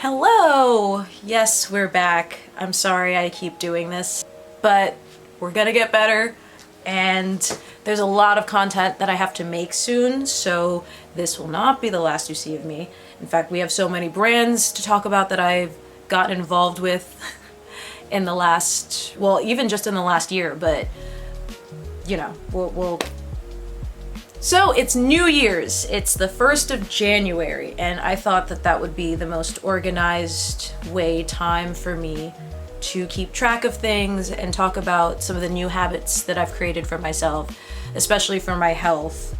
Hello! Yes, we're back. I'm sorry I keep doing this, but we're gonna get better, and there's a lot of content that I have to make soon, so this will not be the last you see of me. In fact, we have so many brands to talk about that I've gotten involved with in the last, well, even just in the last year, but you know, we'll So it's New Year's, it's the 1st of January, and I thought that that would be the most organized time for me to keep track of things and talk about some of the new habits that I've created for myself, especially for my health,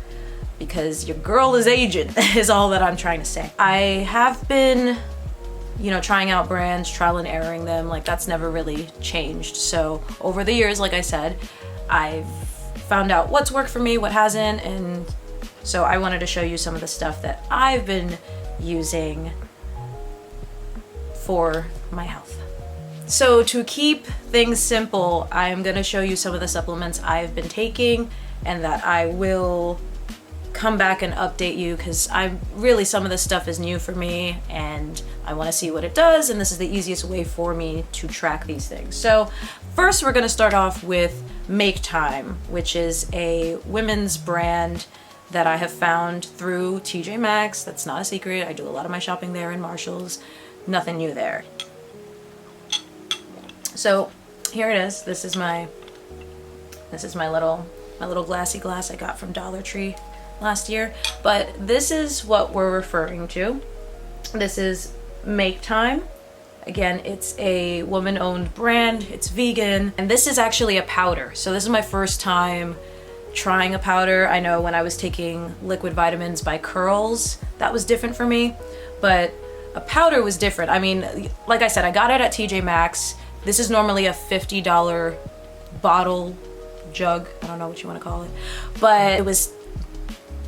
because your girl is aging, is all that I'm trying to say. I have been, you know, trying out brands, trial and erroring them, like that's never really changed. So over the years, like I said, I've found out what's worked for me, what hasn't, and so I wanted to show you some of the stuff that I've been using for my health. So to keep things simple, I'm gonna show you some of the supplements I've been taking and that I will come back and update you, because some of this stuff is new for me and I want to see what it does, and this is the easiest way for me to track these things. So first we're going to start off with Make Time, which is a women's brand that I have found through TJ Maxx. That's not a secret. I do a lot of my shopping there in Marshalls. Nothing new there. So here it is. This is my little glassy glass I got from Dollar Tree last year, but this is what we're referring to. This is Make Time. Again, it's a woman-owned brand, it's vegan, and this is actually a powder. So this is my first time trying a powder. I know when I was taking liquid vitamins by Curls, that was different for me, but a powder was different. I mean, like I said, I got it at TJ Maxx. This is normally a $50 bottle, jug, I don't know what you want to call it, but it was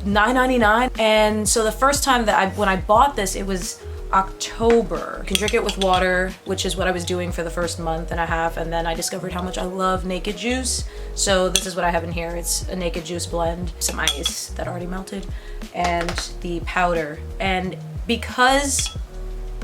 $9.99. And so the first time that when I bought this, it was October. You can drink it with water, which is what I was doing for the first month and a half, and then I discovered how much I love naked juice. So this is what I have in here. It's a naked juice blend, some ice that already melted, and the powder. And because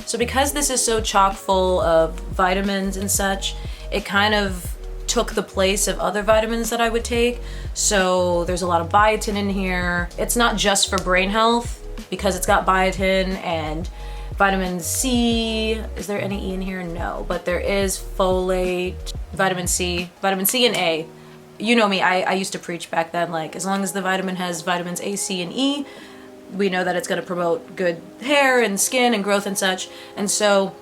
this is so chock full of vitamins and such, it kind of took the place of other vitamins that I would take. So there's a lot of biotin in here. It's not just for brain health, because it's got biotin and vitamin C. Is there any E in here? No, but there is folate, vitamin C and A. You know me, I used to preach back then, like, as long as the vitamin has vitamins A, C, and E, we know that it's gonna promote good hair and skin and growth and such. And so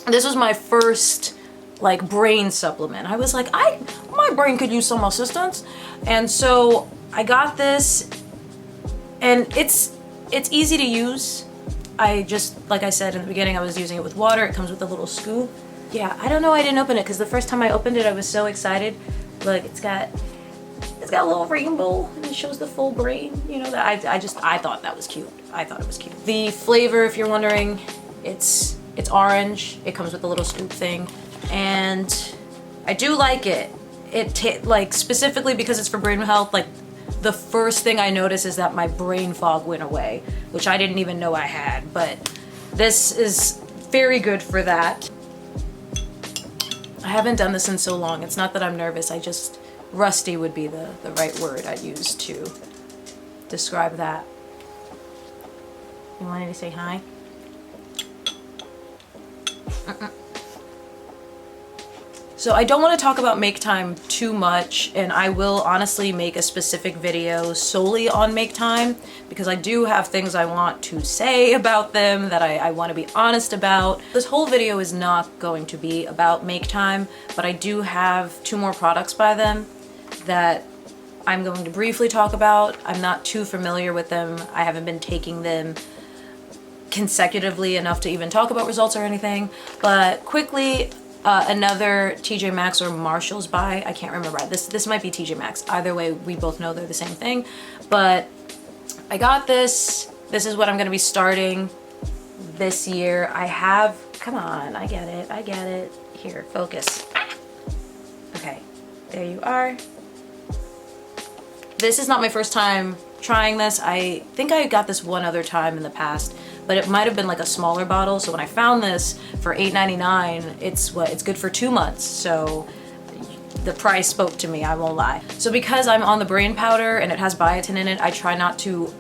this was my first like brain supplement. I was like, my brain could use some assistance. And so I got this, and it's easy to use. I just, like I said in the beginning, I was using it with water. It comes with a little scoop. Yeah, I don't know, I didn't open it because the first time I opened it, I was so excited. Look, it's got a little rainbow and it shows the full brain. You know, that I thought that was cute. I thought it was cute. The flavor, if you're wondering, it's orange. It comes with a little scoop thing. And I do like it. Like, specifically because it's for brain health, like the first thing I noticed is that my brain fog went away, which I didn't even know I had, but this is very good for that. I haven't done this in so long. It's not that I'm nervous, rusty would be the right word I'd use to describe that. You wanted to say hi? So I don't want to talk about Make Time too much, and I will honestly make a specific video solely on Make Time, because I do have things I want to say about them that I want to be honest about. This whole video is not going to be about Make Time, but I do have 2 more products by them that I'm going to briefly talk about. I'm not too familiar with them. I haven't been taking them consecutively enough to even talk about results or anything, but quickly, another TJ Maxx or Marshalls buy, I can't remember. This might be TJ Maxx. Either way, we both know they're the same thing. But I got this. This is what I'm going to be starting this year. Come on, I get it. Here, focus. Okay, there you are. This is not my first time trying this. I think I got this one other time in the past, but it might have been like a smaller bottle. So when I found this for $8.99, it's good for 2 months. So the price spoke to me, I won't lie. So because I'm on the brain powder and it has biotin in it, I try not to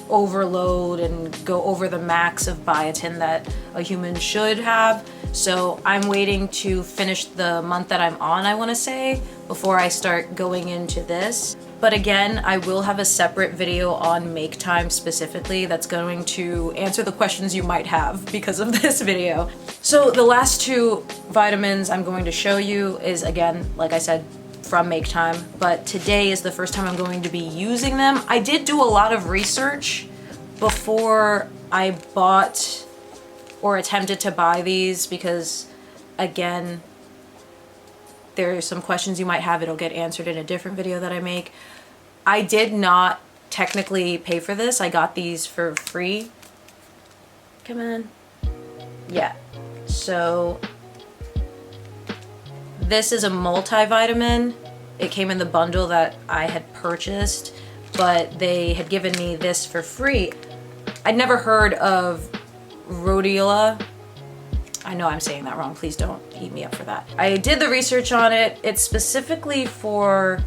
overload and go over the max of biotin that a human should have. So I'm waiting to finish the month that I'm on, I want to say, before I start going into this. But again, I will have a separate video on Make Time specifically that's going to answer the questions you might have because of this video. So the last 2 vitamins I'm going to show you is, again, like I said, from Make Time, but today is the first time I'm going to be using them. I did do a lot of research before I bought or attempted to buy these because, again, there are some questions you might have. It'll get answered in a different video that I make. I did not technically pay for this. I got these for free. Come on. Yeah. So this is a multivitamin. It came in the bundle that I had purchased, but they had given me this for free. I'd never heard of rhodiola. I know I'm saying that wrong. Please don't eat me up for that. I did the research on it. It's specifically for,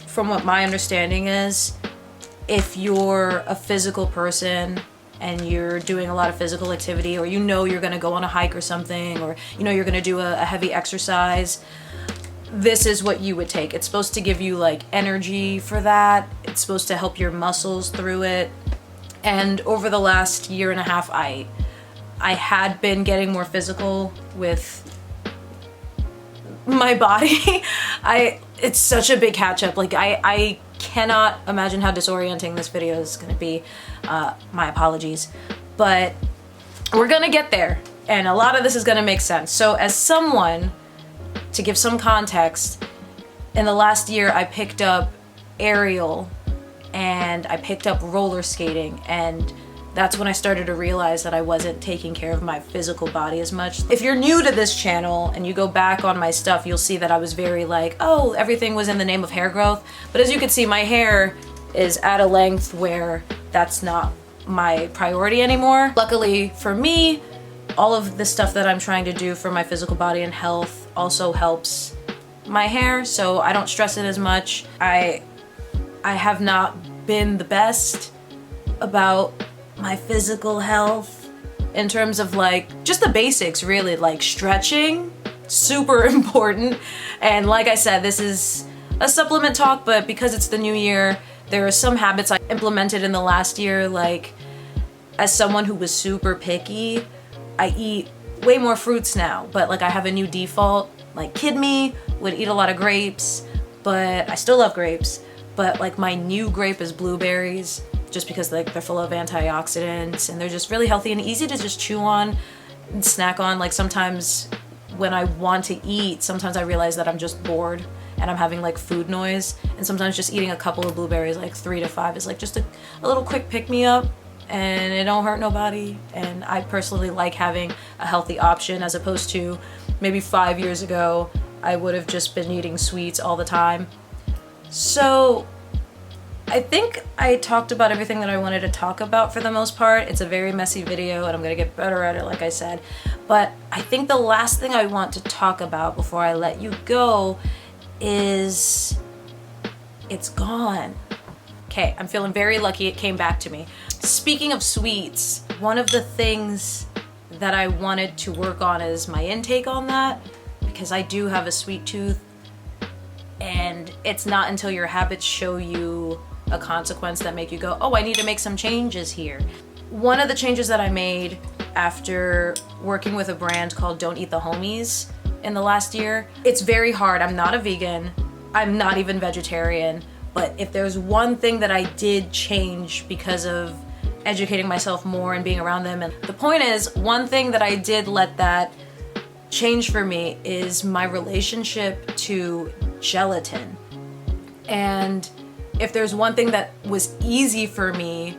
from what my understanding is, if you're a physical person and you're doing a lot of physical activity, or you know you're gonna go on a hike or something, or you know you're gonna do a heavy exercise, this is what you would take. It's supposed to give you like energy for that. It's supposed to help your muscles through it. And over the last 1.5 years, I had been getting more physical with my body. It's such a big catch up. Like I cannot imagine how disorienting this video is gonna be. My apologies, but we're gonna get there. And a lot of this is gonna make sense. So as someone, to give some context, in the last year I picked up aerial and I picked up roller skating, and that's when I started to realize that I wasn't taking care of my physical body as much. If you're new to this channel and you go back on my stuff, you'll see that I was very like, oh, everything was in the name of hair growth. But as you can see, my hair is at a length where that's not my priority anymore. Luckily for me, all of the stuff that I'm trying to do for my physical body and health also helps my hair, so I don't stress it as much. I have not been the best about my physical health in terms of like just the basics, really, like stretching, super important. And like I said, this is a supplement talk, but because it's the new year, there are some habits I implemented in the last year. Like, as someone who was super picky, I eat way more fruits now, but like I have a new default. Like kid me would eat a lot of grapes, but I still love grapes, but like my new grape is blueberries, just because like they're full of antioxidants and they're just really healthy and easy to just chew on and snack on. Like sometimes when I want to eat, sometimes I realize that I'm just bored and I'm having like food noise, and sometimes just eating a couple of blueberries, like 3 to 5, is like just a little quick pick-me-up, and it don't hurt nobody. And I personally like having a healthy option, as opposed to maybe 5 years ago I would have just been eating sweets all the time. So I think I talked about everything that I wanted to talk about for the most part. It's a very messy video and I'm gonna get better at it, like I said. But I think the last thing I want to talk about before I let you go is it's gone. Okay, I'm feeling very lucky it came back to me. Speaking of sweets, one of the things that I wanted to work on is my intake on that, because I do have a sweet tooth, and it's not until your habits show you a consequence that make you go, oh, I need to make some changes here. One of the changes that I made after working with a brand called Don't Eat the Homies in the last year, it's very hard. I'm not a vegan, I'm not even vegetarian, but if there's one thing that I did change because of educating myself more and being around them, and the point is, one thing that I did let that change for me is my relationship to gelatin. And if there's one thing that was easy for me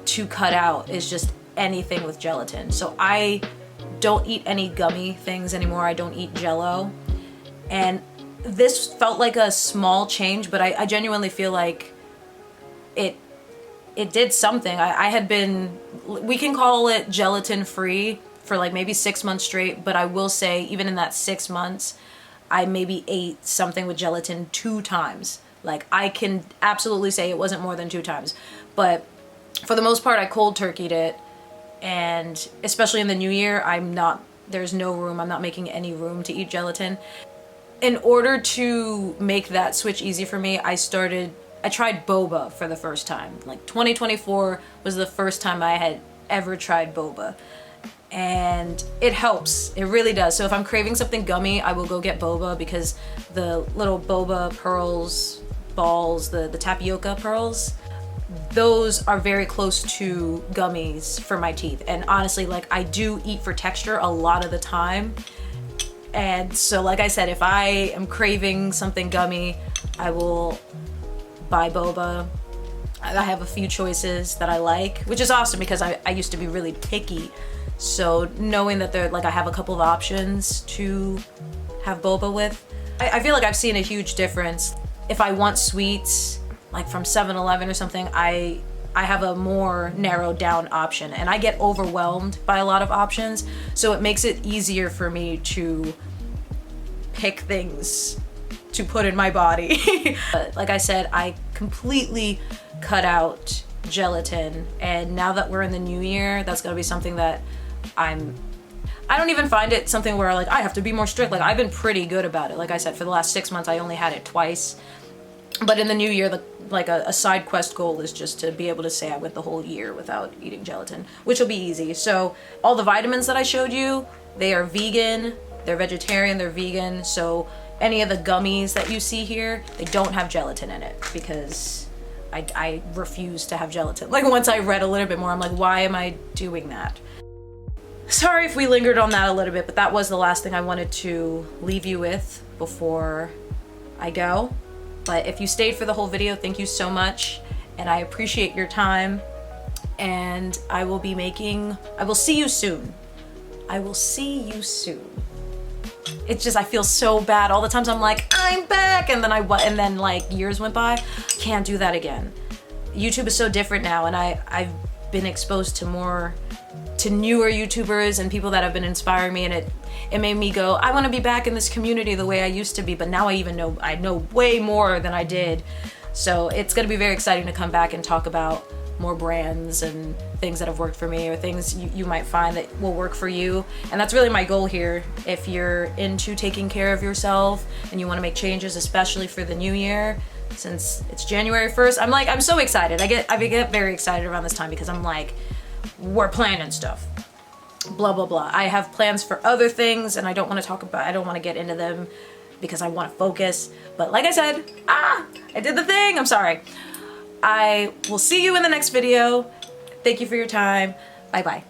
to cut out, is just anything with gelatin. So I don't eat any gummy things anymore. I don't eat Jell-O. And this felt like a small change, but I genuinely feel like it did something. I had been, we can call it gelatin free for like maybe 6 months straight, but I will say even in that 6 months, I maybe ate something with gelatin 2 times. Like I can absolutely say it wasn't more than 2 times, but for the most part I cold turkeyed it. And especially in the new year, there's no room, I'm not making any room to eat gelatin. In order to make that switch easy for me, I tried boba for the first time. Like 2024 was the first time I had ever tried boba. And it helps, it really does. So if I'm craving something gummy, I will go get boba, because the little boba pearls, balls, the tapioca pearls, those are very close to gummies for my teeth. And honestly, like I do eat for texture a lot of the time. And so like I said, if I am craving something gummy, I will buy boba. I have a few choices that I like, which is awesome because I used to be really picky. So knowing that I have a couple of options to have boba with, I feel like I've seen a huge difference. If I want sweets, like from 7-Eleven or something, I have a more narrowed down option, and I get overwhelmed by a lot of options. So it makes it easier for me to pick things to put in my body. But like I said, I completely cut out gelatin, and now that we're in the new year, that's gonna be something that I don't even find it something where like I have to be more strict. Like I've been pretty good about it. Like I said, for the last 6 months I only had it twice, but in the new year, a side quest goal is just to be able to say I went the whole year without eating gelatin, which will be easy. So all the vitamins that I showed you, they are vegan, they're vegetarian, they're vegan. So any of the gummies that you see here, they don't have gelatin in it, because I refuse to have gelatin. Like once I read a little bit more, I'm like, why am I doing that? Sorry if we lingered on that a little bit, but that was the last thing I wanted to leave you with before I go. But if you stayed for the whole video, thank you so much, and I appreciate your time. And I will see you soon. I will see you soon. It's just, I feel so bad all the times I'm like, I'm back, and then like years went by. Can't do that again. YouTube is so different now, and I've been exposed to newer YouTubers and people that have been inspiring me, and it made me go, I want to be back in this community the way I used to be. But now I know way more than I did. So it's going to be very exciting to come back and talk about more brands and things that have worked for me, or things you might find that will work for you. And that's really my goal here. If you're into taking care of yourself and you want to make changes, especially for the new year, since it's January 1st, I'm so excited. I get very excited around this time, because I'm like, we're planning stuff, blah blah blah. I have plans for other things, and I don't want to get into them because I want to focus. But like I said, I did the thing. I'm sorry. I will see you in the next video. Thank you for your time. Bye bye.